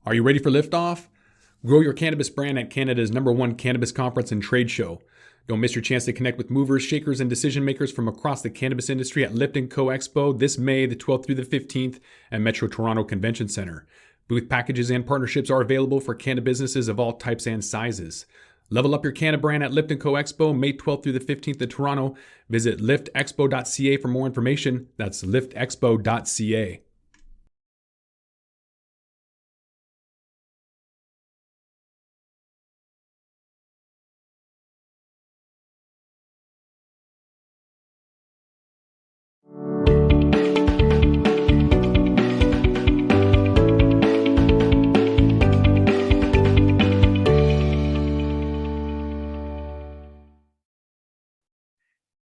Are you ready for liftoff? Grow your cannabis brand at Canada's #1 cannabis conference and trade show. Don't miss your chance to connect with movers, shakers, and decision makers from across the cannabis industry at Lift & Co Expo this May the 12th through the 15th at Metro Toronto Convention Center. Booth packages and partnerships are available for cannabis businesses of all types and sizes. Level up your Canna brand at Lift & Co Expo May 12th through the 15th in Toronto. Visit liftexpo.ca for more information. That's liftexpo.ca.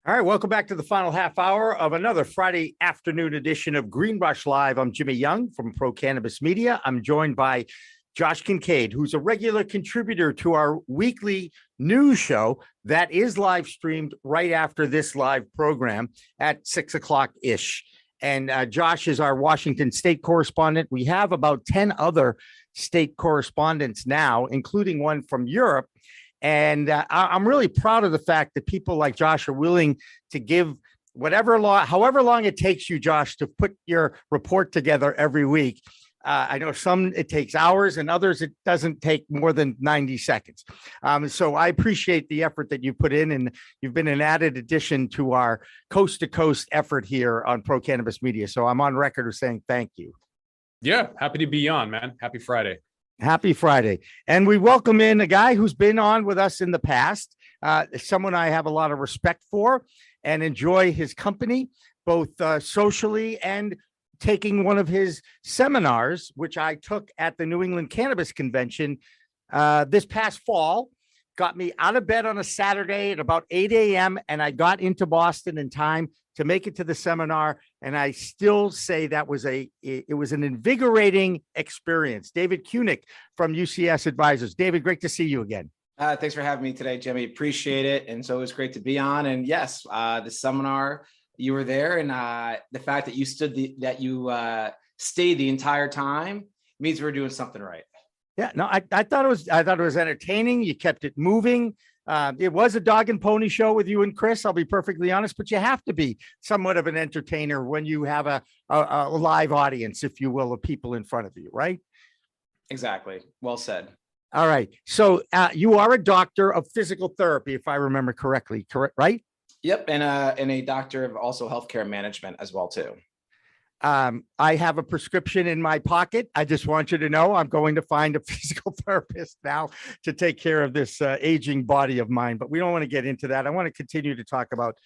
All right, welcome back to the final half hour of another Friday afternoon edition of Green Rush Live. I'm Jimmy Young from Pro Cannabis Media. I'm joined by Josh Kincaid, who's a regular contributor to our weekly news show that is live streamed right after this live program at 6 o'clock-ish. And Josh is our Washington state correspondent. We have about 10 other state correspondents now, including one from Europe. And I'm really proud of the fact that people like Josh are willing to give however long it takes you, Josh, to put your report together every week. I know some it takes hours and others it doesn't take more than 90 seconds. So I appreciate the effort that you put in, and you've been an added addition to our coast to coast effort here on Pro Cannabis Media. So I'm on record of saying thank you. Yeah, happy to be on, man. Happy Friday. Happy Friday. And we welcome in a guy who's been on with us in the past, someone I have a lot of respect for and enjoy his company, both socially and taking one of his seminars, which I took at the New England Cannabis Convention this past fall. Got me out of bed on a Saturday at about 8 a.m. and I got into Boston in time to make it to the seminar. And I still say that was an invigorating experience. David Cunic from U.C.S. Advisors. David, great to see you again. Thanks for having me today, Jimmy. Appreciate it. And so it was great to be on. And yes, the seminar, you were there, and the fact that you stayed the entire time means we're doing something right. Yeah, no, I thought it was entertaining. You kept it moving. It was a dog and pony show with you and Chris. I'll be perfectly honest, but you have to be somewhat of an entertainer when you have a live audience, if you will, of people in front of you, right? Exactly. Well said. All right. So you are a doctor of physical therapy, if I remember correctly, right? Yep, and a doctor of also healthcare management as well too. I have a prescription in my pocket. I just want you to know I'm going to find a physical therapist now to take care of this aging body of mine, but we don't want to get into that. I want to continue to talk about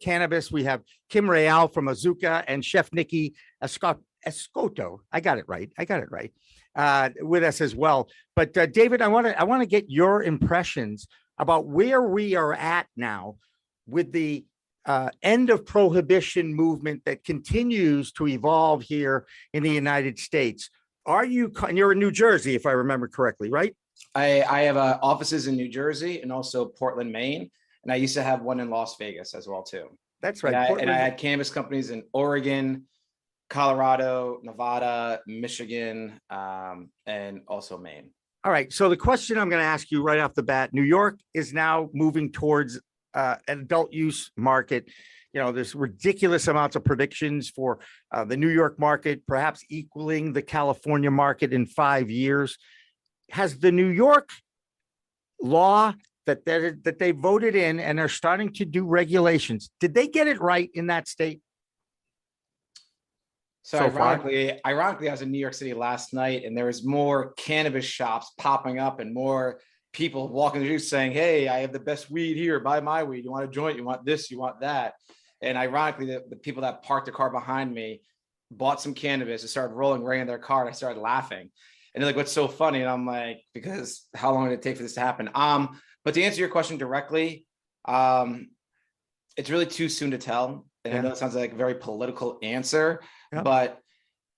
cannabis. We have Kim Real from Azuka and Chef Nikki Escoto. I got it right. With us as well. But David, I want to get your impressions about where we are at now with the end of prohibition movement that continues to evolve here in the United States. You're in New Jersey, if I remember correctly, right? I have offices in New Jersey and also Portland, Maine. And I used to have one in Las Vegas as well too. That's right. And I had cannabis companies in Oregon, Colorado, Nevada, Michigan, and also Maine. All right. So the question I'm going to ask you right off the bat, New York is now moving towards an adult use market. You know, there's ridiculous amounts of predictions for the New York market, perhaps equaling the California market in 5 years. Has the New York law that they voted in and are starting to do regulations, did they get it right in that state? So ironically, I was in New York City last night, and there was more cannabis shops popping up and more people walking the streets saying, "Hey, I have the best weed here. Buy my weed. You want a joint? You want this? You want that?" And ironically, the people that parked the car behind me bought some cannabis and started rolling right in their car. And I started laughing. And they're like, "What's so funny?" And I'm like, "Because how long did it take for this to happen?" But to answer your question directly, it's really too soon to tell. And I know it sounds like a very political answer, but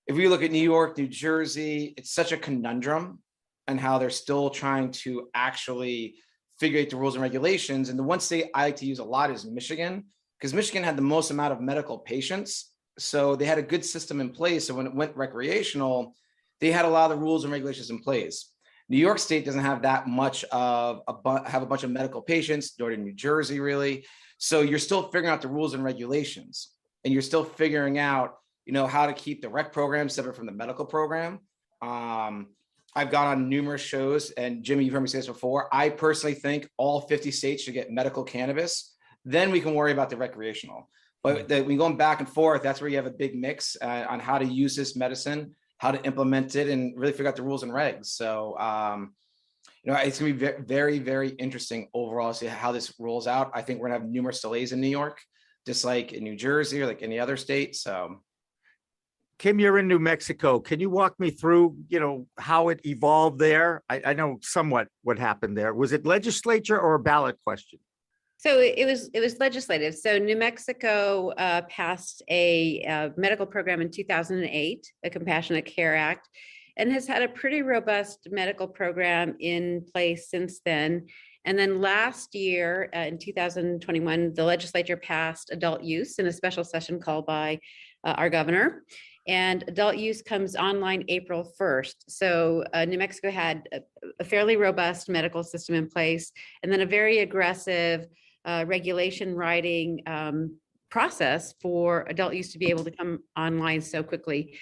if we look at New York, New Jersey, it's such a conundrum and how they're still trying to actually figure out the rules and regulations. And the one state I like to use a lot is Michigan, because Michigan had the most amount of medical patients. So they had a good system in place. So when it went recreational, they had a lot of the rules and regulations in place. New York State doesn't have that much of have a bunch of medical patients, nor did New Jersey really. So you're still figuring out the rules and regulations, and you're still figuring out, how to keep the rec program separate from the medical program. I've gone on numerous shows, and Jimmy, you've heard me say this before. I personally think all 50 states should get medical cannabis. Then we can worry about the recreational. But when going back and forth, that's where you have a big mix on how to use this medicine, how to implement it, and really figure out the rules and regs. So, it's going to be very, very interesting overall to see how this rolls out. I think we're going to have numerous delays in New York, just like in New Jersey or like any other state. So, Kim, you're in New Mexico. Can you walk me through, how it evolved there? I know somewhat what happened there. Was it legislature or a ballot question? So it was legislative. So New Mexico passed a medical program in 2008, a Compassionate Care Act, and has had a pretty robust medical program in place since then. And then last year, in 2021, the legislature passed adult use in a special session called by our governor. And adult use comes online April 1st. So New Mexico had a fairly robust medical system in place, and then a very aggressive regulation writing process for adult use to be able to come online so quickly.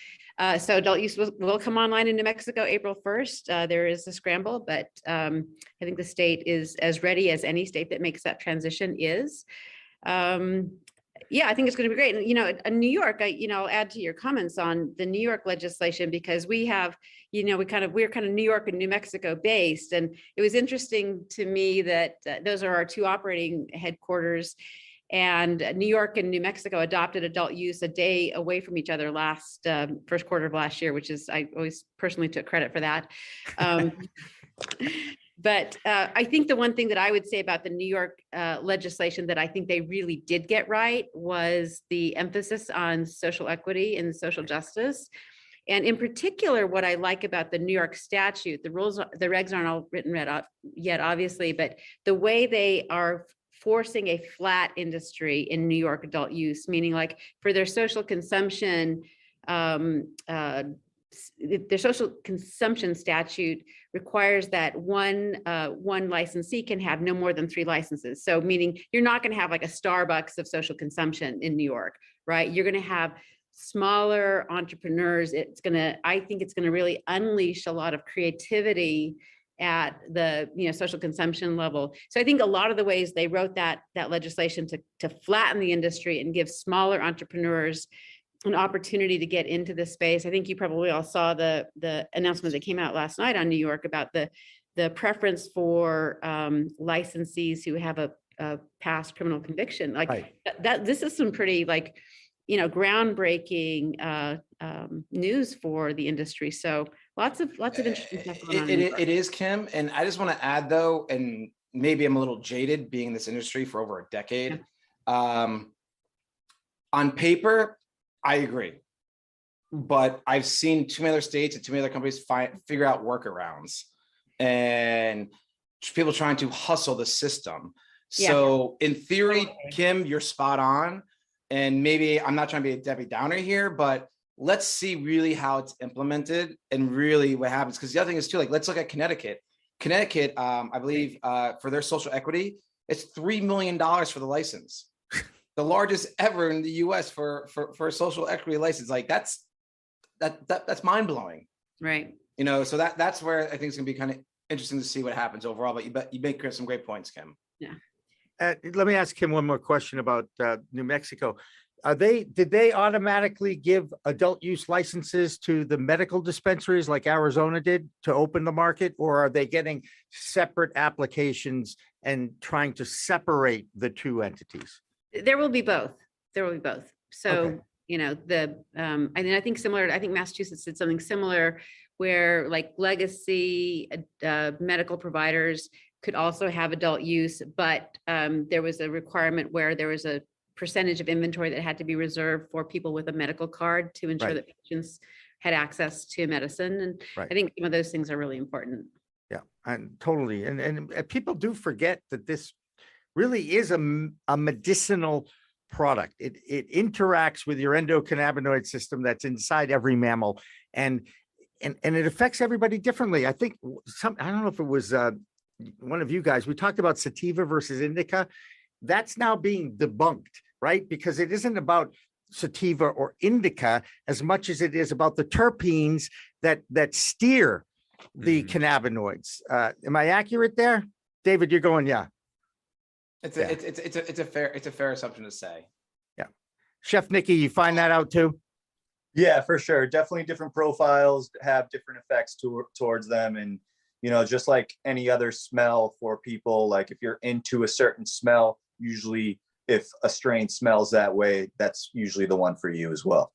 So adult use will come online in New Mexico April 1st. There is a scramble, but I think the state is as ready as any state that makes that transition is. Yeah, I think it's going to be great. And, in New York, I'll add to your comments on the New York legislation, because we have, we're kind of New York and New Mexico based. And it was interesting to me that those are our two operating headquarters. And New York and New Mexico adopted adult use a day away from each other first quarter of last year, which is, I always personally took credit for that. But I think the one thing that I would say about the New York legislation that I think they really did get right was the emphasis on social equity and social justice. And in particular, what I like about the New York statute, the regs aren't all written yet, obviously, but the way they are forcing a flat industry in New York adult use, meaning like for their social consumption, their social consumption statute requires that one licensee can have no more than 3 licenses. So meaning you're not going to have like a Starbucks of social consumption in New York, right? You're going to have smaller entrepreneurs. I think it's going to really unleash a lot of creativity at the social consumption level. So I think a lot of the ways they wrote that legislation to flatten the industry and give smaller entrepreneurs an opportunity to get into this space. I think you probably all saw the announcement that came out last night on New York about the preference for licensees who have a past criminal conviction. Like Right. that, this is some pretty groundbreaking news for the industry. So lots of interesting stuff going on. It is, Kim, and I just want to add though, and maybe I'm a little jaded being in this industry for over a decade. On paper, I agree, but I've seen too many other states and too many other companies figure out workarounds and people trying to hustle the system. So in theory, Kim, you're spot on. And maybe I'm not trying to be a Debbie Downer here, but let's see really how it's implemented and really what happens. Because the other thing is too, let's look at Connecticut. Connecticut, I believe for their social equity, it's $3 million for the license. The largest ever in the U.S. for a social equity license. That's mind blowing, right? So that's where I think it's gonna be kind of interesting to see what happens overall. But you make some great points, Kim. Yeah. Let me ask him one more question about New Mexico. Did they automatically give adult use licenses to the medical dispensaries like Arizona did to open the market, or are they getting separate applications and trying to separate the two entities? There will be both. So, Okay. I think Massachusetts did something similar where like legacy medical providers could also have adult use, but there was a requirement where there was a percentage of inventory that had to be reserved for people with a medical card to ensure Right. that patients had access to medicine. And Right. I think some of those things are really important. Yeah, and totally. And people do forget that this really is a medicinal product. It interacts with your endocannabinoid system that's inside every mammal. And and it affects everybody differently. I think I don't know if it was one of you guys, we talked about sativa versus indica. That's now being debunked, right? Because it isn't about sativa or indica as much as it is about the terpenes that steer the cannabinoids. Am I accurate there? David, you're going, yeah. It's a fair assumption to say. Yeah. Chef Nikki, you find that out too? Yeah, for sure. Definitely different profiles have different effects towards them. And, you know, just like any other smell for people, like if you're into a certain smell, usually if a strain smells that way, that's usually the one for you as well.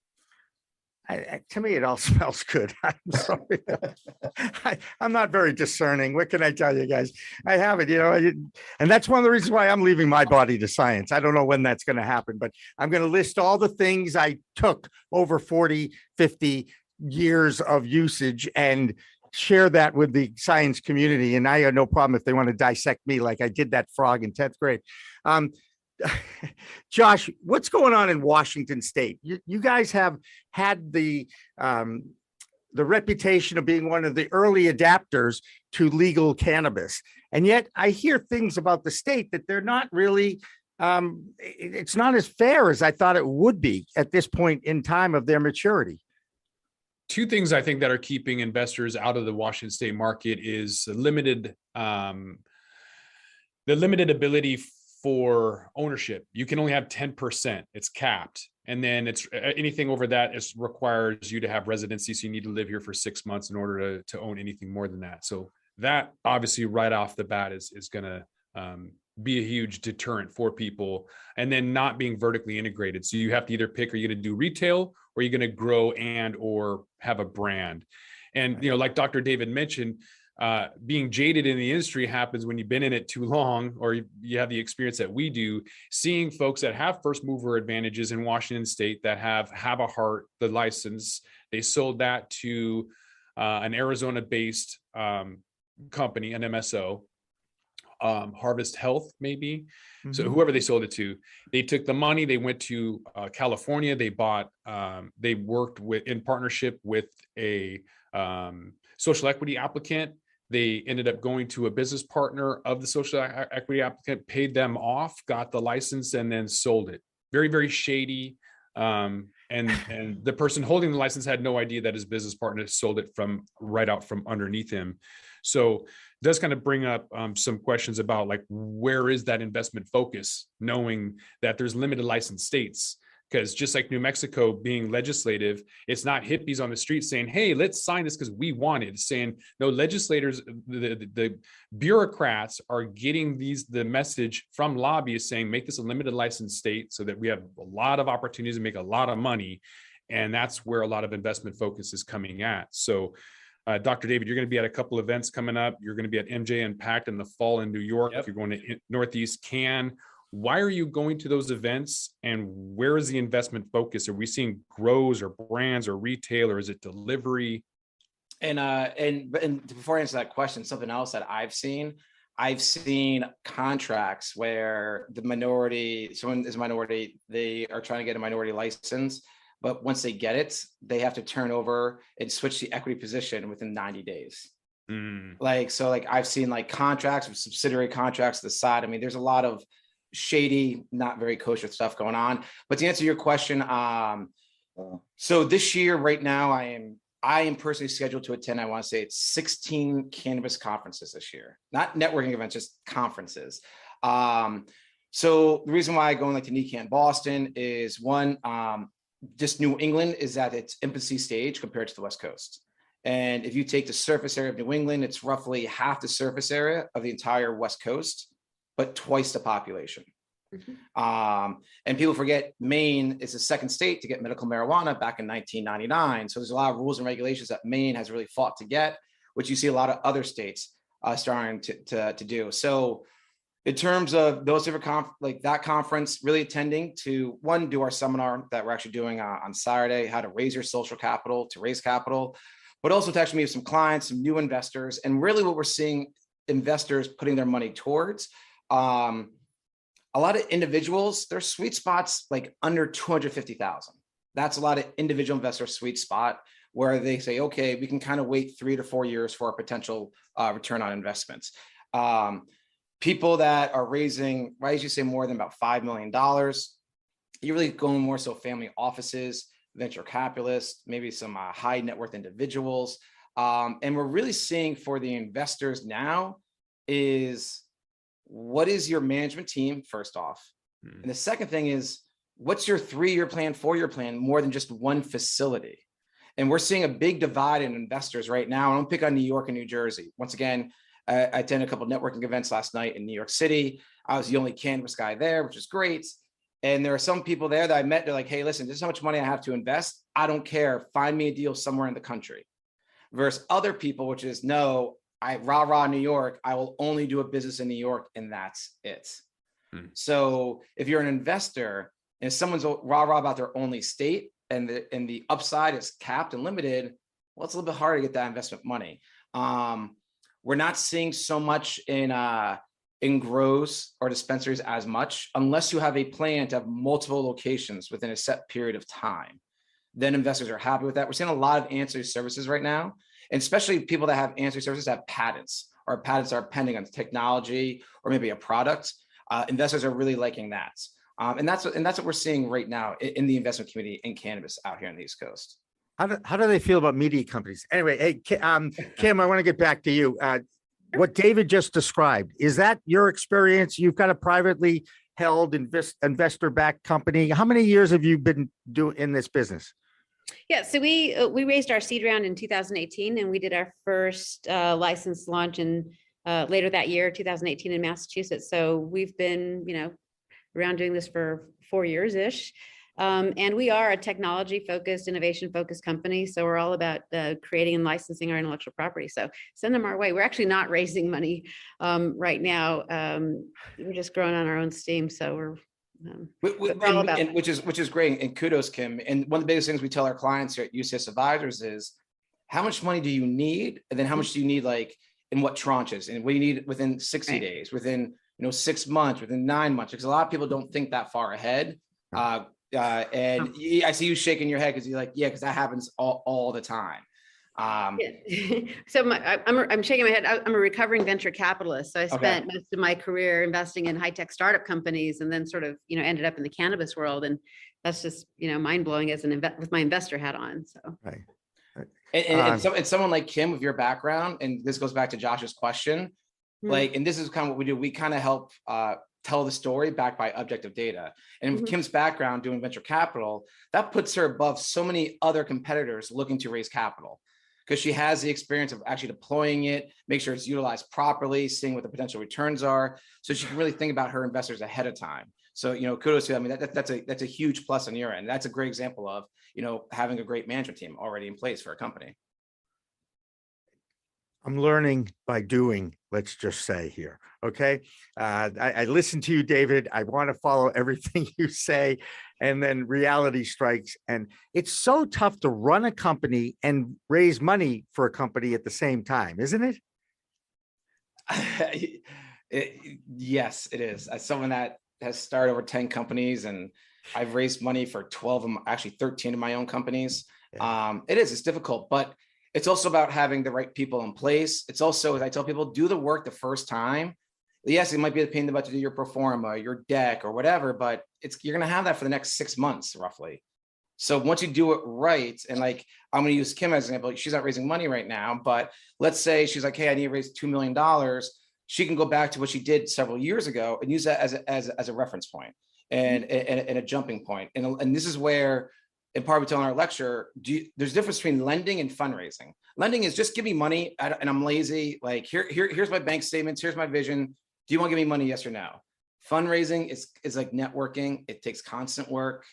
To me, it all smells good. I'm sorry. I'm not very discerning. What can I tell you guys? I have it, you know, and that's one of the reasons why I'm leaving my body to science. I don't know when that's going to happen, but I'm going to list all the things I took over 40, 50 years of usage and share that with the science community. And I have no problem if they want to dissect me like I did that frog in 10th grade. Josh, what's going on in Washington State? You guys have had the reputation of being one of the early adapters to legal cannabis. And yet I hear things about the state that they're not really, it's not as fair as I thought it would be at this point in time of their maturity. Two things I think that are keeping investors out of the Washington State market is the limited ability for ownership. You can only have 10%. It's capped. And then it's anything over that is requires you to have residency. So you need to live here for 6 months in order to own anything more than that. So that obviously right off the bat is going to be a huge deterrent for people. And then not being vertically integrated. So you have to either pick, are you going to do retail or are you going to grow and or have a brand? And, you know, like Dr. David mentioned, being jaded in the industry happens when you've been in it too long, or you have the experience that we do, seeing folks that have first mover advantages in Washington State that have a heart, the license, they sold that to an Arizona-based company, an MSO, Harvest Health, maybe. Mm-hmm. So whoever they sold it to, they took the money, they went to California, they bought, they worked in partnership with a social equity applicant. They ended up going to a business partner of the social equity applicant, paid them off, got the license, and then sold it. Very, very shady. And the person holding the license had no idea that his business partner sold it from right out from underneath him. So it does kind of bring up some questions about like, where is that investment focus, knowing that there's limited license states? Because just like New Mexico being legislative, it's not hippies on the street saying, hey, let's sign this because we want it. It's saying, no, legislators, the bureaucrats are getting the message from lobbyists saying, make this a limited license state so that we have a lot of opportunities to make a lot of money. And that's where a lot of investment focus is coming at. So Dr. David, you're going to be at a couple events coming up. You're going to be at MJ Impact in the fall in New York. Yep. You're going to Northeast Can. Why are you going to those events, and where is the investment focus? Are we seeing grows or brands or retail, or is it delivery? And before I answer that question, something else that I've seen contracts where someone is a minority, they are trying to get a minority license, but once they get it, they have to turn over and switch the equity position within 90 days. Like I've seen like contracts with subsidiary contracts to the side. I mean, there's a lot of shady, not very kosher stuff going on. But to answer your question, so this year, right now, I am personally scheduled to attend, I want to say it's 16 cannabis conferences this year, not networking events, just conferences. So the reason why I go like to NECANN Boston is one, just New England is at its infancy stage compared to the West Coast. And if you take the surface area of New England, it's roughly half the surface area of the entire West Coast, but twice the population. Mm-hmm. And people forget Maine is the second state to get medical marijuana back in 1999. So there's a lot of rules and regulations that Maine has really fought to get, which you see a lot of other states starting to do. So in terms of those different that conference, really attending to one, do our seminar that we're actually doing on Saturday, how to raise your social capital, to raise capital, but also to actually meet some clients, some new investors, and really what we're seeing investors putting their money towards. A lot of individuals, their sweet spots like under 250,000. That's a lot of individual investor sweet spot, where they say, okay, we can kind of wait 3 to 4 years for a potential return on investments. People that are raising, why did you say more than about $5 million? You're really going more so family offices, venture capitalists, maybe some high net worth individuals. And we're really seeing for the investors now is, what is your management team, first off? And the second thing is, what's your 3-year plan, 4-year plan, more than just one facility? And we're seeing a big divide in investors right now. I don't pick on New York and New Jersey. Once again, I attended a couple of networking events last night in New York City. I was the only cannabis guy there, which is great. And there are some people there that I met. They're like, hey, listen, this is how much money I have to invest. I don't care. Find me a deal somewhere in the country. Versus other people, which is, no, rah New York, I will only do a business in New York, and that's it. So if you're an investor and if someone's rah about their only state and the upside is capped and limited, well, it's a little bit harder to get that investment money. We're not seeing so much in grows or dispensaries as much, unless you have a plan to have multiple locations within a set period of time. Then investors are happy with that. We're seeing a lot of ancillary services right now, and especially people that have ancillary services have patents, or patents are pending on technology or maybe a product. Investors are really liking that. And that's what we're seeing right now in the investment community in cannabis out here on the East Coast. How do they feel about media companies? Anyway, hey, Kim, I want to get back to you. What David just described, is that your experience? You've got a privately held investor-backed company. How many years have you been doing in this business? Yeah, so we raised our seed round in 2018, and we did our first license launch in later that year, 2018, in Massachusetts. So we've been, around doing this for 4 years-ish. And we are a technology-focused, innovation-focused company. So we're all about creating and licensing our intellectual property. So send them our way. We're actually not raising money right now. We're just growing on our own steam. So we're all about that. Which is great. And kudos, Kim. And one of the biggest things we tell our clients here at U.C.S. Advisors is, how much money do you need? And then how much do you need, like, in what tranches? And what do you need within 60 days, within 6 months, within 9 months? Because a lot of people don't think that far ahead. And I see you shaking your head because you're like, yeah, because that happens all the time. So I'm shaking my head. I'm a recovering venture capitalist. So I spent most of my career investing in high-tech startup companies, and then sort of, ended up in the cannabis world. And that's just, mind blowing as with my investor hat on. So. Right. And someone like Kim with your background, and this goes back to Josh's question, and this is kind of what we do. We kind of help tell the story backed by objective data. And with Kim's background doing venture capital, that puts her above so many other competitors looking to raise capital, because she has the experience of actually deploying it, make sure it's utilized properly, seeing what the potential returns are. So she can really think about her investors ahead of time. So, kudos to, that's a huge plus on your end. That's a great example of, having a great management team already in place for a company. I'm learning by doing, let's just say here. Okay. I listen to you, David. I want to follow everything you say. And then reality strikes. And it's so tough to run a company and raise money for a company at the same time, isn't it? Yes, it is. As someone that has started over 10 companies, and I've raised money for 12 of them, actually 13 of my own companies. Yeah. It's difficult, but it's also about having the right people in place. It's also, as I tell people, do the work the first time. Yes, it might be a pain in the butt to do your pro forma, your deck, or whatever, but you're going to have that for the next 6 months, roughly. So once you do it right, and like, I'm going to use Kim as an example. She's not raising money right now, but let's say she's like, hey, I need to raise $2 million. She can go back to what she did several years ago and use that as a reference point and a jumping point. And this is where, in part, we tell in our lecture, there's a difference between lending and fundraising. Lending is just give me money and I'm lazy. Like, here's my bank statements. Here's my vision. Do you want to give me money? Yes or no? Fundraising is like networking. It takes constant work.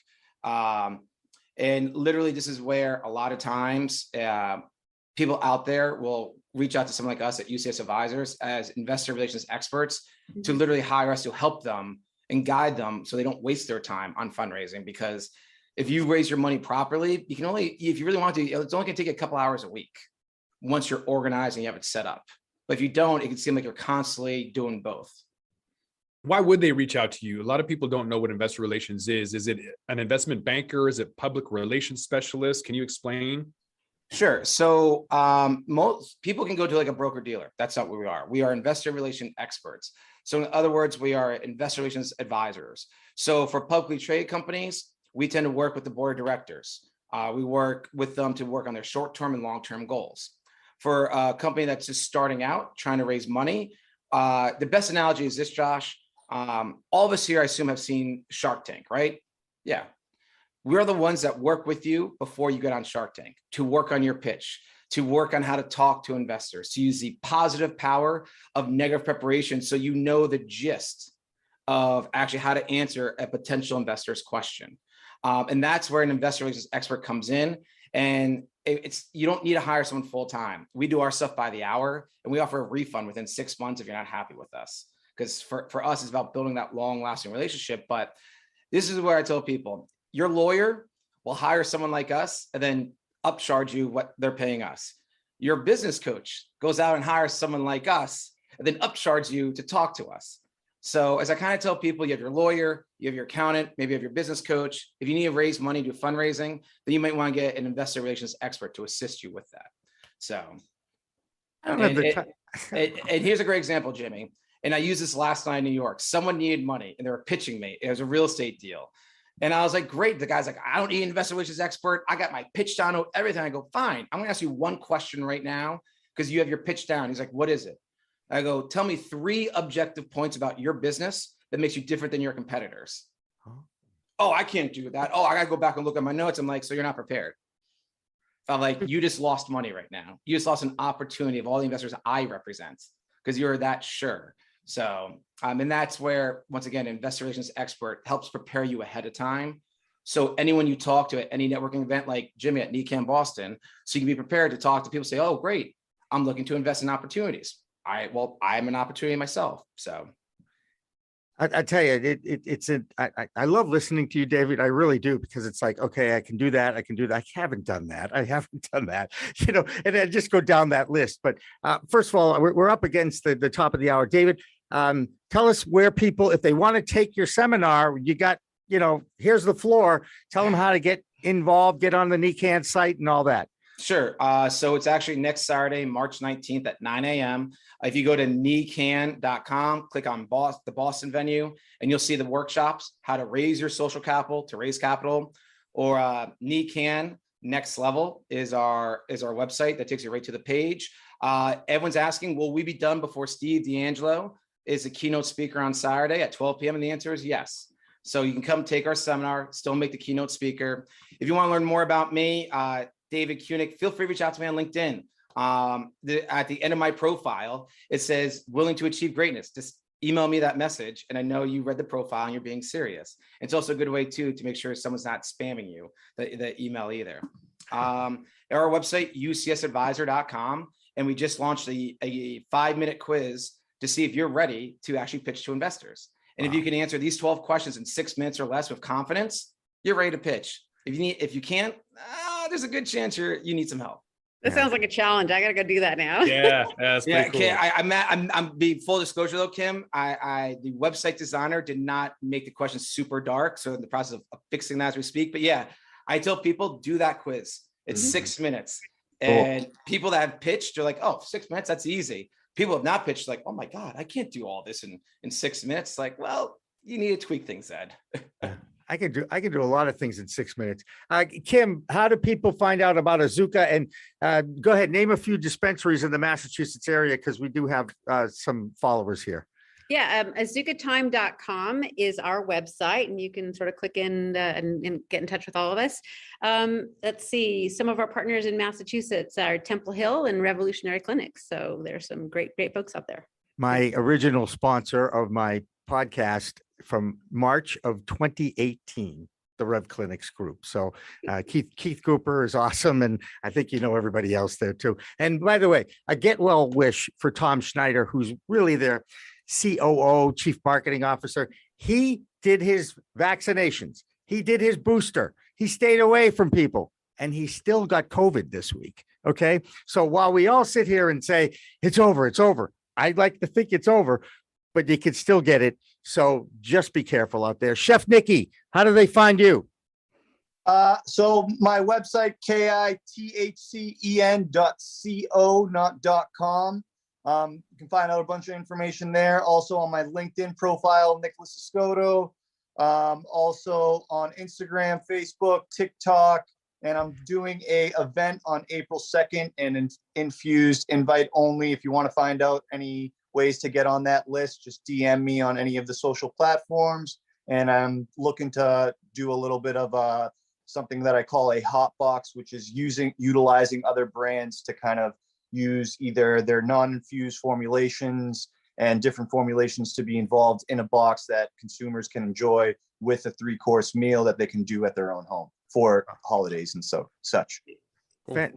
And literally, this is where a lot of times people out there will reach out to someone like us at U.C.S. Advisors as investor relations experts to literally hire us to help them and guide them so they don't waste their time on fundraising. Because if you raise your money properly, you can only, if you really want to, it's only going to take a couple hours a week once you're organized and you have it set up. But if you don't, it can seem like you're constantly doing both. Why would they reach out to you? A lot of people don't know what investor relations is. Is it an investment banker? Is it public relations specialist? Can you explain? Sure. So most people can go to like a broker dealer. That's not what we are. We are investor relation experts. So in other words, we are investor relations advisors. So for publicly traded companies, we tend to work with the board of directors. We work with them to work on their short-term and long-term goals. For a company that's just starting out, trying to raise money, the best analogy is this, Josh. All of us here, I assume, have seen Shark Tank, right? Yeah. We're the ones that work with you before you get on Shark Tank to work on your pitch, to work on how to talk to investors, to use the positive power of negative preparation so you know the gist of actually how to answer a potential investor's question. And that's where an investor relations expert comes in. And you don't need to hire someone full time. We do our stuff by the hour, and we offer a refund within 6 months if you're not happy with us. Because for us, it's about building that long lasting relationship. But this is where I tell people, your lawyer will hire someone like us and then upcharge you what they're paying us. Your business coach goes out and hires someone like us and then upcharge you to talk to us. So as I kind of tell people, you have your lawyer, you have your accountant, maybe you have your business coach. If you need to raise money, do fundraising, then you might want to get an investor relations expert to assist you with that. So, and here's a great example, Jimmy. And I used this last night in New York. Someone needed money and they were pitching me. It was a real estate deal. And I was like, great. The guy's like, I don't need an investor relations expert. I got my pitch down, everything. I go, fine. I'm going to ask you one question right now because you have your pitch down. He's like, what is it? I go, tell me 3 objective points about your business that makes you different than your competitors. Oh, I can't do that. Oh, I got to go back and look at my notes. I'm like, so you're not prepared. I'm like, you just lost money right now. You just lost an opportunity of all the investors I represent because you're that sure. So, and that's where, once again, investor relations expert helps prepare you ahead of time. So anyone you talk to at any networking event, like Jimmy at NECAN Boston, so you can be prepared to talk to people, say, oh, great, I'm looking to invest in opportunities. I'm an opportunity myself. So I tell you, I love listening to you, David. I really do, because it's like, okay, I can do that. I can do that. I haven't done that. And I just go down that list. But first of all, we're up against the top of the hour. David, tell us where people, if they want to take your seminar, you got, here's the floor. Tell them how to get involved, get on the NECAN site and all that. Sure. So it's actually next Saturday, March 19th at 9 a.m. If you go to necan.com, click on the Boston venue, and you'll see the workshops, how to raise your social capital, to raise capital, or NECAN Next Level is our website that takes you right to the page. Everyone's asking, will we be done before Steve D'Angelo is the keynote speaker on Saturday at 12 p.m.? And the answer is yes. So you can come take our seminar, still make the keynote speaker. If you want to learn more about me, David Cunic, feel free to reach out to me on LinkedIn. At the end of my profile, it says willing to achieve greatness. Just email me that message, and I know you read the profile and you're being serious. It's also a good way too to make sure someone's not spamming you the email either. Our website, UCSadvisor.com, and we just launched a 5-minute quiz to see if you're ready to actually pitch to investors. And if you can answer these 12 questions in 6 minutes or less with confidence, you're ready to pitch. If you can't, there's a good chance you need some help. That sounds like a challenge. I gotta go do that now. Yeah, that's pretty cool. I'm being full disclosure though, Kim. The website designer did not make the questions super dark, so in the process of fixing that as we speak. But yeah, I tell people do that quiz. It's 6 minutes, and people that have pitched are like, oh, 6 minutes, that's easy. People have not pitched like, oh my God, I can't do all this in 6 minutes. Like, well, you need to tweak things, Ed. I can do a lot of things in 6 minutes. Kim, how do people find out about Azuka? And go ahead, name a few dispensaries in the Massachusetts area, because we do have some followers here. Yeah, azukatime.com is our website, and you can sort of click in and get in touch with all of us. Let's see, some of our partners in Massachusetts are Temple Hill and Revolutionary Clinics. So there's some great folks out there. My original sponsor of my podcast from March of 2018, the Rev Clinics group. So Keith Cooper is awesome. And I think everybody else there too. And by the way, a get well wish for Tom Schneider, who's really their COO, Chief Marketing Officer. He did his vaccinations. He did his booster. He stayed away from people, and he still got COVID this week. Okay. So while we all sit here and say, it's over. I'd like to think it's over, but you can still get it. So just be careful out there. Chef Nikki, how do they find you? So my website, KITHCEN.co, not .com. You can find out a bunch of information there. Also on my LinkedIn profile, Nicholas Escoto. Also on Instagram, Facebook, TikTok, and I'm doing a event on April 2nd and infused invite only. If you want to find out any ways to get on that list, just DM me on any of the social platforms. And I'm looking to do a little bit of something that I call a hot box, which is utilizing other brands to kind of use either their non-infused formulations and different formulations to be involved in a box that consumers can enjoy with a 3-course meal that they can do at their own home for holidays and such.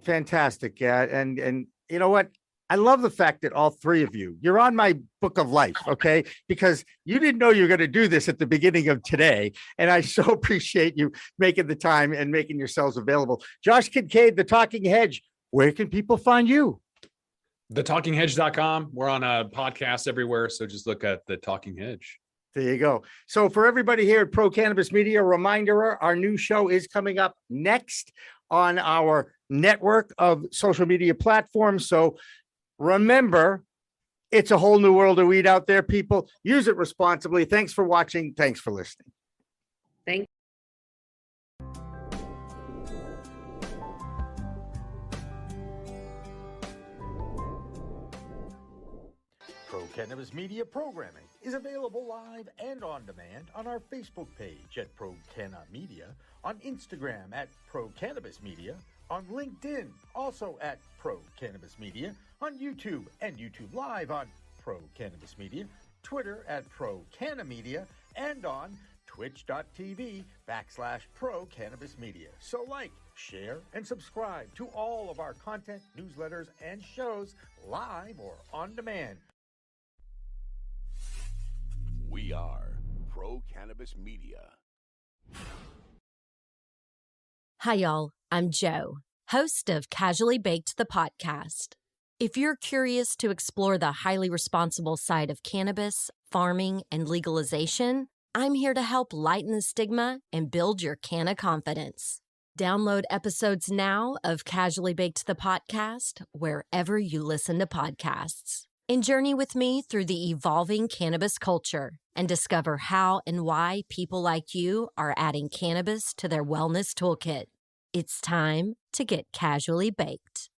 Fantastic. Yeah. And you know what? I love the fact that all three of you're on my book of life, okay? Because you didn't know you were going to do this at the beginning of today. And I so appreciate you making the time and making yourselves available. Josh Kincaid, The Talking Hedge, where can people find you? TheTalkingHedge.com. We're on a podcast everywhere, so just look at The Talking Hedge. There you go. So for everybody here at Pro Cannabis Media, a reminder, our new show is coming up next on our network of social media platforms. So remember, it's a whole new world of weed out there, people. Use it responsibly. Thanks for watching. Thanks for listening. Thank Pro Cannabis Media programming is available live and on demand on our Facebook page at Pro Canna Media, on Instagram at Pro Cannabis Media, on LinkedIn also at Pro Cannabis Media, on YouTube and YouTube Live on Pro Cannabis Media, Twitter at Pro Canna Media, and on twitch.tv/Pro Cannabis Media. So like, share, and subscribe to all of our content, newsletters, and shows live or on demand. We are Pro Cannabis Media. Hi, y'all. I'm Joe, host of Casually Baked, the podcast. If you're curious to explore the highly responsible side of cannabis, farming, and legalization, I'm here to help lighten the stigma and build your canna confidence. Download episodes now of Casually Baked, the podcast, wherever you listen to podcasts. And journey with me through the evolving cannabis culture and discover how and why people like you are adding cannabis to their wellness toolkit. It's time to get casually baked.